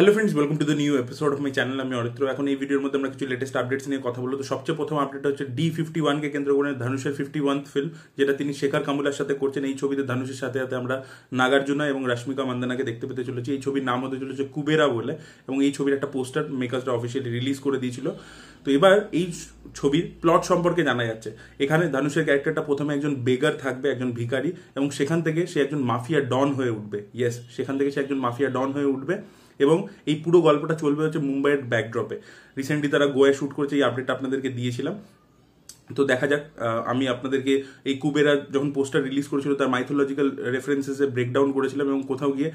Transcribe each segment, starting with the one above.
Hello friends, welcome to the new episode of my channel. আমি অরিত্র। এখন এই ভিডিওর মধ্যে আমরা কিছু লেটেস্ট আপডেটস নিয়ে কথা বলবো। তো সবচেয়ে প্রথম আপডেট হচ্ছে D51 কে কেন্দ্র করে ধানুষের 51th ফিল্ম, যেটা তিনি শেখর কামুলার সাথে করছেন। এই ছবিতে ধানুষের সাথে সাথে আমরা নাগার্জুনা এবং রাশ্মিকা মান্দানাকে দেখতে পেতে চলেছি। এই ছবির নাম হতে চলেছে কুবেরা বলে, এবং এই ছবির একটা পোস্টার মেকার্সরা অফিসিয়ালি রিলিজ করে দিয়েছিল। তো এবার এই ছবির প্লট সম্পর্কে জানা যাচ্ছে। এখানে ধানুষের ক্যারেক্টারটা প্রথমে একজন বেগার থাকবে, একজন ভিখারি, এবং সেখান থেকে সে একজন মাফিয়া ডন হয়ে উঠবে। ইয়েস, সেখান থেকে সে একজন মাফিয়া ডন হয়ে উঠবে, এবং এই পুরো গল্পটা চলবে হচ্ছে মুম্বাইয়ের ব্যাকড্রপে। রিসেন্টলি তারা গোয়ায় শ্যুট করেছে, এই আপডেটটা আপনাদেরকে দিয়েছিলাম। তো দেখা যাক। আমি আপনাদেরকে এই কুবেরা যখন পোস্টার রিলিজ করেছিল তার মাইথোলজিক্যাল রেফারেন্সেসে ব্রেকডাউন করেছিলাম, এবং কোথাও গিয়ে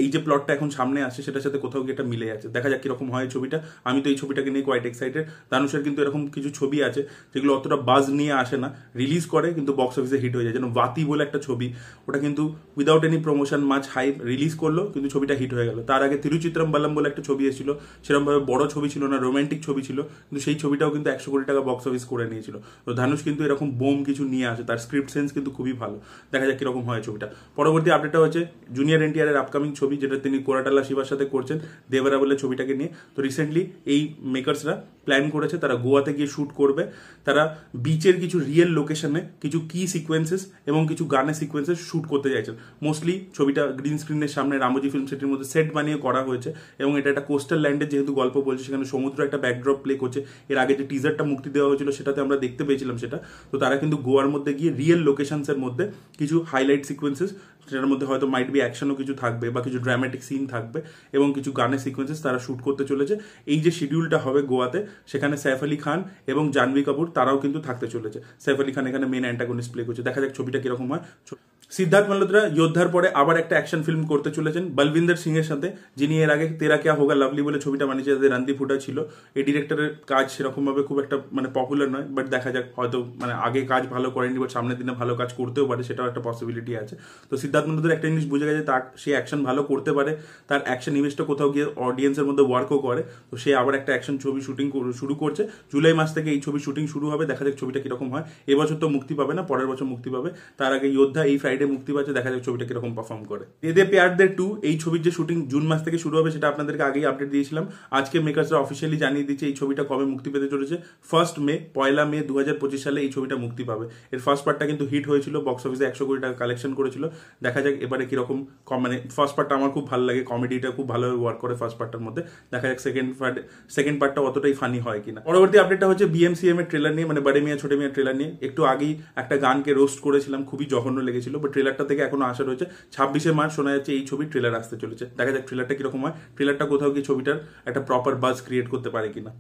এই যে প্লটটা এখন সামনে আসছে সেটার সাথে কোথাও গিয়ে এটা মিলে যাচ্ছে। দেখা যাক কিরকম হয় ছবিটা। আমি তো এই ছবিটাকে নিয়ে কোয়াইট এক্সাইটেড। ধানুষের কিন্তু এরকম কিছু ছবি আছে যেগুলো অতটা বাজ নিয়ে আসে না, রিলিজ করে কিন্তু বক্স অফিসে হিট হয়ে যায়। যেন বাতি বলে একটা ছবি, ওটা কিন্তু উইদাউট এনি প্রমোশন মাছ হাইপ রিলিজ করলো, কিন্তু ছবিটা হিট হয়ে গেল। তার আগে তিরুচিত্রম্বলম বলে একটা ছবি এসেছিল, সেরকমভাবে বড় ছবি ছিল না, রোমান্টিক ছবি ছিল, কিন্তু সেই ছবিটাও কিন্তু 100 কোটি টাকা বক্স অফিস করে নিয়েছিল। তো ধানুষ কিন্তু এরকম বোম কিছু নিয়ে আসে, তার স্ক্রিপ্ট সেন্স কিন্তু খুবই ভালো। দেখা যাক কিরকম হয় ছবিটা। পরবর্তী আপডেটটা হচ্ছে জুনিয়র এনটিআর এর আপকামিং ছবি, যেটা তিনি কোরাটালা শিবার সাথে করছেন, দেবরা বলে ছবিটাকে নিয়ে। তো রিসেন্টলি এই মেকার্সরা প্ল্যান করেছে তারা গোয়াতে গিয়ে শুট করবে। তারা বিচের কিছু রিয়েল লোকেশনে কিছু কি সিকোয়েন্সেস এবং কিছু গানের সিকোয়েন্সেস শুট করতে চাইছেন। মোস্টলি ছবিটা গ্রিন স্ক্রিনের সামনে রামোজি ফিল্ম সিটির মধ্যে সেট বানিয়ে করা হয়েছে, এবং এটা একটা কোস্টাল ল্যান্ডের যেহেতু গল্প বলছে, সেখানে সমুদ্র একটা ব্যাকড্রপ প্লে করছে। এর আগে যে টিজারটা মুক্তি দেওয়া হয়েছিল সেটাতে আমরা দেখতে পেয়েছিলাম সেটা। তো তারা কিন্তু গোয়ার মধ্যে গিয়ে রিয়েল লোকেশনসের মধ্যে কিছু হাইলাইট সিকোয়েন্সেস, সেটার মধ্যে হয়তো মাইট বি অ্যাকশনও কিছু থাকবে বা কিছু ড্রামাটিক সিন থাকবে, এবং কিছু গানের সিকোয়েন্সেস তারা শুট করতে চলেছে। এই যে শিডিউলটা হবে গোয়াতে, সেখানে সৈফ আলী খান এবং জাহ্নবী কাপুর তারাও কিন্তু থাকতে চলেছে। সৈফ আলী খান এখানে মেন অ্যান্টাগনিস্ট প্লে করছে। দেখা যাক ছবিটা কিরকম হয়। সিদ্ধার্থ মালহোত্রা যোদ্ধার পরে আবার একটা অ্যাকশন ফিল্ম করতে চলেছেন বলবিন্দর সিং এর সাথে, যিনি এর আগে তেরা ক্যা হোগা লাভলি বলে ছবিটা বানিয়েছে, যাদের রণদীপ হুডা ছিল। এই ডিরেক্টরের কাজ সেরকম ভাবে খুব একটা পপুলার নয়, বাট দেখা যাক, হয়তো আগে কাজ ভালো করেনি, বাট সামনের দিনে ভালো কাজ করতেও পারে, সেটাও একটা পসিবিলিটি আছে। তো সিদ্ধার্থ মালহোত্রার একটা জিনিস বুঝে গেছে, তার সে অ্যাকশন ভালো করতে পারে, তার অ্যাকশন ইমেজটা কোথাও গিয়ে অডিয়েন্সের মধ্যে ওয়ার্কও করে। তো সে আবার একটা অ্যাকশন ছবি শুটিং শুরু করছে। জুলাই মাস থেকে এই ছবি শুটিং শুরু হবে। দেখা যাক ছবিটা কিরকম হয়। এবছর তো মুক্তি পাবে না, পরের বছর মুক্তি পাবে। তার আগে যোদ্ধা এই ফ্রাইডে মুক্তি পাচ্ছে। দেখা যাক ছবিটা কিরকম পারফর্ম করে। দে প্যারদের 2 এই ছবির যে শুটিং জুন মাস থেকে শুরু হবে, সেটা আপনাদেরকে আগেই আপডেট দিয়েছিলাম। আজকে মেকার্সরা অফিসিয়ালি জানিয়ে দিচ্ছে এই ছবিটা কবে মুক্তি পেতে চলেছে। 1 মে 2025 সালে এই ছবিটা মুক্তি পাবে। এর ফার্স্ট পার্টটা কিন্তু হিট হয়েছিল, বক্স অফিসে 100 কোটি টাকা কালেকশন করেছিল। দেখা যাক এবারে কিরকম। ফার্স্ট পার্টটা আমার খুব ভালো লাগে, কমেডিটা খুব ভালোভাবে ওয়ার্ক করে ফার্স্ট পার্টটার মধ্যে। দেখা যাক সেকেন্ড পার্টটা অতটাই ফানি হয় কিনা। পরবর্তী আপডেটটা হচ্ছে BMCM এর ট্রেলার নিয়ে, বড়ে মিয়া ছোটে মিয়া ট্রেলার নিয়ে। একটু আগেই একটা গানকে রোস্ট করেছিলাম, খুবই জঘন্য লেগেছিল, বাট ট্রেলারটা থেকে এখনো আশা রয়েছে। 26শে মার্চ শোনা যাচ্ছে এই ছবির ট্রেলার আসতে চলেছে। দেখা যাক ট্রেলারটা কিরকম হয়। ট্রেলারটা কোথাও গিয়ে ছবিটার একটা প্রপার বাজ ক্রিয়েট করতে পারে কিনা।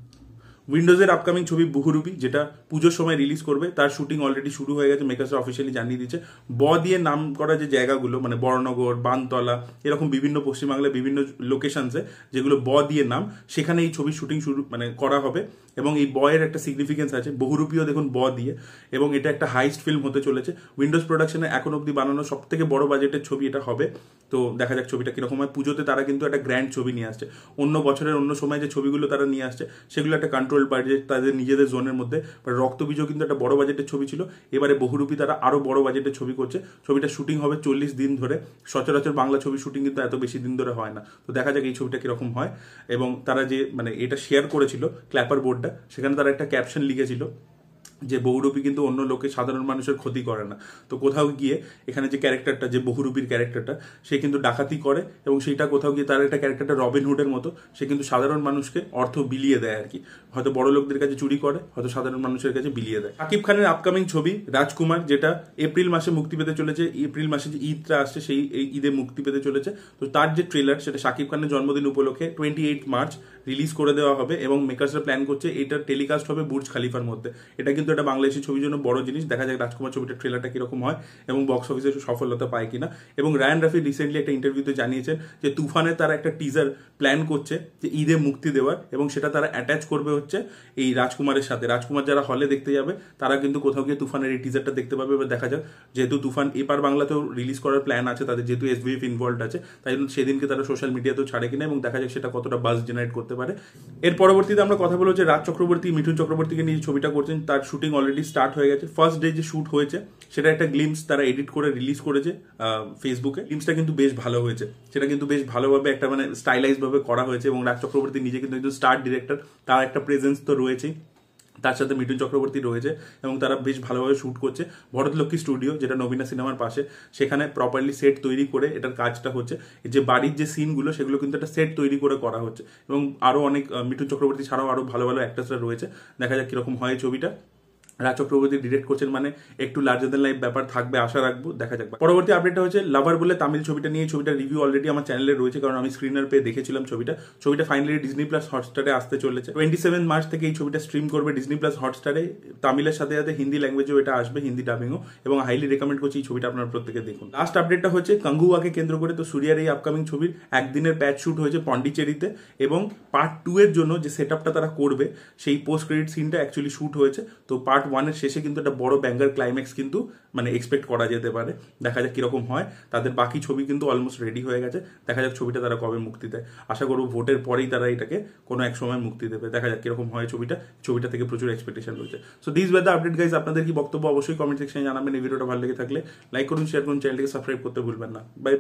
উইন্ডোজের আপকামিং ছবি বহুরূপী, যেটা পুজোর সময় রিলিজ করবে, তার শুটিং অলরেডি শুরু হয়ে গেছে। মেকার্সরা অফিসিয়ালি জানিয়ে দিচ্ছে। দিয়ে নাম করা যে জায়গাগুলো, বড়নগর, বানতলা, এরকম বিভিন্ন পশ্চিমবাংলার বিভিন্ন লোকেশনসে যেগুলো দিয়ে নাম, সেখানে এই ছবির শুটিং শুরু করা হবে। এবং এই এর একটা সিগনিফিকেন্স আছে, বহুরূপীও দেখুন দিয়ে, এবং এটা একটা হাইস্ট ফিল্ম হতে চলেছে। উইন্ডোজ প্রোডাকশনে এখন অব্দি বানানো সব থেকে বড় বাজেটের ছবি এটা হবে। তো দেখা যাক ছবিটা কিরকম হয়। পুজোতে তারা কিন্তু একটা গ্র্যান্ড ছবি নিয়ে আসছে। অন্য বছরের অন্য সময় যে ছবিগুলো তারা নিয়ে আসছে, সেগুলো একটা কন্ট্রোল বাজেট, তাদের নিজেদের জোনের মধ্যে। রক্তবীজও কিন্তু একটা বড় বাজেটের ছবি ছিল। এবারে বহুরূপী তারা আরো বড় বাজেটের ছবি করছে। ছবিটা শুটিং হবে 40 দিন ধরে। সচরাচর বাংলা ছবি শুটিং কিন্তু এত বেশি দিন ধরে হয় না। তো দেখা যাক এই ছবিটা কিরকম হয়। এবং তারা যে এটা শেয়ার করেছিল ক্ল্যাপার বোর্ডটা, সেখানে তারা একটা ক্যাপশন লিখেছিল যে বহুরূপী কিন্তু অন্য লোকে সাধারণ মানুষের ক্ষতি করে না। তো কোথাও গিয়ে এখানে যে ক্যারেক্টারটা, যে বহুরূপীর ক্যারেক্টারটা, সে কিন্তু ডাকাতি করে, এবং সেইটা কোথাও গিয়ে তার একটা ক্যারেক্টারটা রবিনহুডের মতো। সে কিন্তু সাধারণ মানুষকে অর্থ বিলিয়ে দেয় আর কি। হয়তো বড় লোকদের কাছে চুরি করে, হয়তো সাধারণ মানুষের কাছে বিলিয়ে দেয়। শাকিব খানের আপকামিং ছবি রাজকুমার, যেটা এপ্রিল মাসে মুক্তি পেতে চলেছে। এপ্রিল মাসে যে ঈদটা আসছে, সেই ঈদে মুক্তি পেতে চলেছে। তো তার যে ট্রেলার, সেটা শাকিব খানের জন্মদিন উপলক্ষে 28 মার্চ রিলিজ করে দেওয়া হবে, এবং মেকার্সরা প্ল্যান করছে এটা টেলিকাস্ট হবে বুর্জ খালিফার মধ্যে। এটা কিন্তু একটা বাংলাদেশি ছবির জন্য বড় জিনিস। দেখা যাক রাজকুমার ছবিটার ট্রেলারটা কিরকম হয় এবং বক্স অফিসে সফলতা পায় কিনা। এবং রায়ান রাফি রিসেন্টলি একটা ইন্টারভিউতে জানিয়েছেন যে তুফানে তারা একটা টিজার প্ল্যান করছে যে ঈদে মুক্তি দেওয়ার, এবং সেটা তারা অ্যাটাচ করবে হচ্ছে এই রাজকুমারের সাথে। রাজকুমার যারা হলে দেখতে যাবে, তারা কিন্তু কোথাও গিয়ে তুফানের এই টিজারটা দেখতে পাবে। এবার দেখা যাক, যেহেতু তুফান এপার বাংলাতেও রিলিজ করার প্ল্যান আছে তাদের, যেহেতু SBF ইনভলভ আছে, তাই জন্য সেদিনকে তারা সোশ্যাল মিডিয়াতেও ছাড়ে কিনা, এবং দেখা যাক সেটা কতটা বাজ জেনারেট করতে পারে। এর পরবর্তীতে আমরা কথা বলবো যে রাজ চক্রবর্তী মিঠুন চক্রবর্তীকে নিয়ে ছবিটা করছেন, তার শুটিং শুটিং অলরেডি স্টার্ট হয়ে গেছে। ফার্স্ট ডে যে শুট হয়েছে সেটা একটা গ্লিমস তারা এডিট করে রিলিজ করেছে ফেসবুকে। গ্লিমসটা কিন্তু বেশ ভালো হয়েছে, সেটা কিন্তু বেশ ভালোভাবে একটা মানে স্টাইলাইজ ভাবে করা হয়েছে এবং রাজ চক্রবর্তী নিজে কিন্তু একজন স্টার ডিরেক্টর, তার একটা প্রেজেন্স তো রয়েছেই, তার সাথে মিঠুন চক্রবর্তী রয়েছে এবং তারা বেশ ভালোভাবে শুট করছে। ভরতলক্ষ্মী স্টুডিও, যেটা নবীনা সিনেমার পাশে, সেখানে প্রপারলি সেট তৈরি করে এটার কাজটা হচ্ছে। যে বাড়ির যে সিনগুলো সেগুলো কিন্তু একটা সেট তৈরি করে করা হচ্ছে এবং আরও অনেক মিঠুন চক্রবর্তী ছাড়াও আরও ভালো ভালো অ্যাক্টার্সরা রয়েছে। দেখা যাক কিরকম হয় ছবিটা। রাজ চক্রবর্তী ডিরেক্ট করছেন মানে একটু লার্জার দ্যান লাইফ ব্যাপার থাকবে, আশা রাখবো, দেখা যাক। পরবর্তী আপডেটটা হচ্ছে লাভার বলে তামিল ছবিটা নিয়ে। ছবিটা রিভিউ অলরেডি আমার চ্যানেলে রয়েছে, কারণ আমি স্ক্রিনার পেয়ে দেখেছিলাম ছবিটা ফাইনালি ডিজনি প্লাস হটস্টারে আসতে চলেছে। 27 মার্চ থেকে এই ছবিটা স্ট্রিম করবে ডিজনি প্লাস হটস্টারে। তামিলের সাথে সাথে হিন্দি ল্যাঙ্গুয়েজেও এটা আসবে, হিন্দি ডাবিংও, এবং হাইলি রেকমেন্ড করছি এই ছবিটা আপনারা প্রত্যেকে দেখুন। লাস্ট আপডেটটা হচ্ছে কাঙ্গুয়াকে কেন্দ্র করে। তো সূর্যার এই আপকামিং ছবির একদিনের প্যাচ শুট হয়েছে পন্ডিচেরিতে এবং পার্ট 2 এর জন্য যে সেট আপটা তারা করবে সেই পোস্ট ক্রেডিট সিনটা অ্যাকচুয়ালি শুট হয়েছে। তো পার্ট 1 এর শেষে কিন্তু একটা বড় ব্যাঙ্গার ক্লাইম্যাক্স কিন্তু মানে এক্সপেক্ট করা যেতে পারে। দেখা যাক কিরকম হয়। তাদের বাকি ছবি কিন্তু অলমোস্ট রেডি হয়ে গেছে। দেখা যাক ছবিটা তারা কবে মুক্তি দেয়। আশা করবো ভোটের পরেই তারা এটাকে কোনো এক সময় মুক্তি দেবে। দেখা যাক কিরকম হয় ছবিটা থেকে প্রচুর এক্সপেকটেশন রয়েছে। So this was the update guys. আপনাদের কি বক্তব্য অবশ্যই কমেন্ট সেকশনে জানাবেন। এই ভিডিওটা ভালো লেগে থাকলে লাইক করুন, শেয়ার করুন, চ্যানেলটিকে সাবস্ক্রাইব করতে ভুলবেন না। বাই।